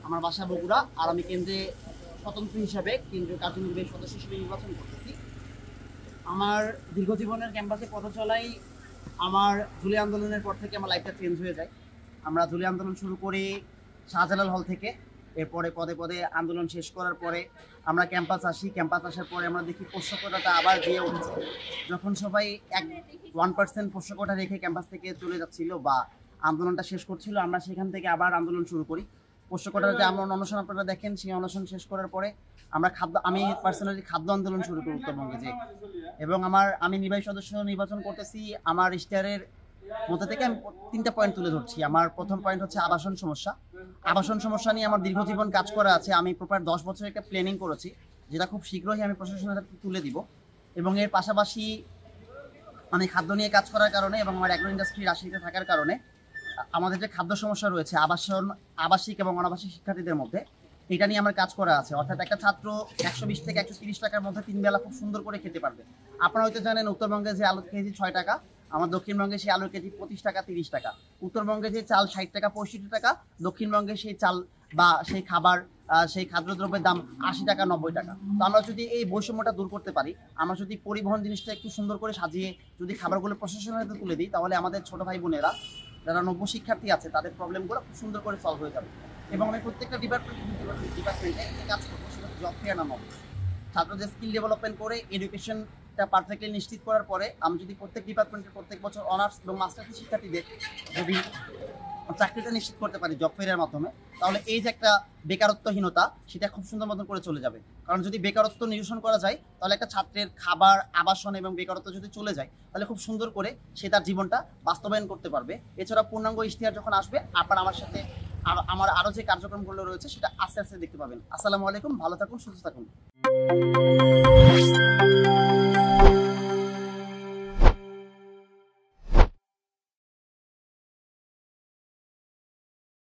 আমার বাসা বগুড়া, আর আমি কেন্দ্রে স্বতন্ত্র হিসাবে কেন্দ্রীয় কার্যনির্বাহী সদস্য হিসেবে নির্বাচন করতেছি। আমার দীর্ঘ জীবনের ক্যাম্পাসে পথ চলাই আমার জুলাই আন্দোলনের পর থেকে আমার লাইফটা চেঞ্জ হয়ে যায়। আমরা জুলাই আন্দোলন শুরু করি শাহজালাল হল থেকে, এরপরে পদে পদে আন্দোলন শেষ করার পরে আমরা ক্যাম্পাস আসি। ক্যাম্পাস আসার পরে আমরা দেখি পোষ্যকোটাটা আবার দিয়ে উঠেছে। যখন সবাই 1% পোষ্যকোটা রেখে ক্যাম্পাস থেকে চলে যাচ্ছিল বা আন্দোলনটা শেষ করছিল, আমরা সেখান থেকে আবার আন্দোলন শুরু করি। পোষ্যকোটার যে আমরা অনশন আপনারা দেখেন, সেই অনশন শেষ করার পরে আমরা আমি পার্সোনালি খাদ্য আন্দোলন শুরু করি উত্তরবঙ্গে যে, এবং আমি নির্বাহী সদস্য নির্বাচন করতেছি। আমার ইশতেহারের মধ্যে থেকে আমি 3টা পয়েন্ট তুলে ধরছি। আমার প্রথম পয়েন্ট হচ্ছে আবাসন সমস্যা। আবাসন সমস্যা নিয়ে আমার দীর্ঘ জীবন কাজ করা আছে। আমি প্রপার 10 বছর একটা প্ল্যানিং করেছি, যেটা খুব শীঘ্রই আমি প্রশাসনের হাতে তুলে দিব। এবং এর পাশাপাশি আমি খাদ্য নিয়ে কাজ করার কারণে এবং আমার অ্যাগ্রো ইন্ডাস্ট্রি রাজশাহীতে থাকার কারণে আমাদের যে খাদ্য সমস্যা রয়েছে আবাসিক এবং অনাবাসিক শিক্ষার্থীদের মধ্যে, এটা নিয়ে আমার কাজ করা আছে। অর্থাৎ একটা ছাত্র 120 থেকে 130 টাকার মধ্যে 3 বেলা খুব সুন্দর করে খেতে পারবে। আপনারা হয়তো জানেন উত্তরবঙ্গে যে আলুর কেজি 6 টাকা, আমার দক্ষিণবঙ্গে সেই আলুর কেজি 25 টাকা 30 টাকা। উত্তরবঙ্গে যে চাল 60 টাকা 65 টাকা, দক্ষিণবঙ্গে সেই চাল বা সেই খাবার সেই খাদ্যদ্রব্যের দাম 80 টাকা 90 টাকা। তো আমরা যদি এই বৈষম্যটা দূর করতে পারি, আমরা যদি পরিবহন জিনিসটা একটু সুন্দর করে সাজিয়ে যদি খাবারগুলো প্রশাসনের হাতে তুলে দিই, তাহলে আমাদের ছোট ভাই বোনেরা যারা নব্য শিক্ষার্থী আছে তাদের প্রবলেমগুলো খুব সুন্দর করে সলভ হয়ে যাবে। এবং আমি প্রত্যেকটা ডিপার্টমেন্টে কাজ করবো, সেটা জব ফেয়ার নাম হবে। ছাত্রদের স্কিল ডেভেলপমেন্ট করে এডুকেশনটা পারফেক্টলি নিশ্চিত করার পরে আমি যদি প্রত্যেক ডিপার্টমেন্টে প্রত্যেক বছর অনার্স এবং মাস্টার্স শিক্ষার্থীদের যদি চাকরিটা নিশ্চিত করতে পারি জব ফেয়ারের মাধ্যমে, তাহলে এই যে একটা বেকারত্বহীনতা, সেটা খুব সুন্দর মতন করে চলে যাবে। কারণ যদি বেকারত্ব নিরসন করা যায়, তাহলে একটা ছাত্রের খাবার, আবাসন এবং বেকারত্ব যদি চলে যায়, তাহলে খুব সুন্দর করে সে তার জীবনটা বাস্তবায়ন করতে পারবে। এছাড়া পূর্ণাঙ্গ ইশতেহার যখন আসবে, আপনারা আমার সাথে আমার আরও যে কার্যক্রমগুলো রয়েছে সেটা আস্তে আস্তে দেখতে পাবেন। আসসালামু আলাইকুম, ভালো থাকুন, সুস্থ থাকুন।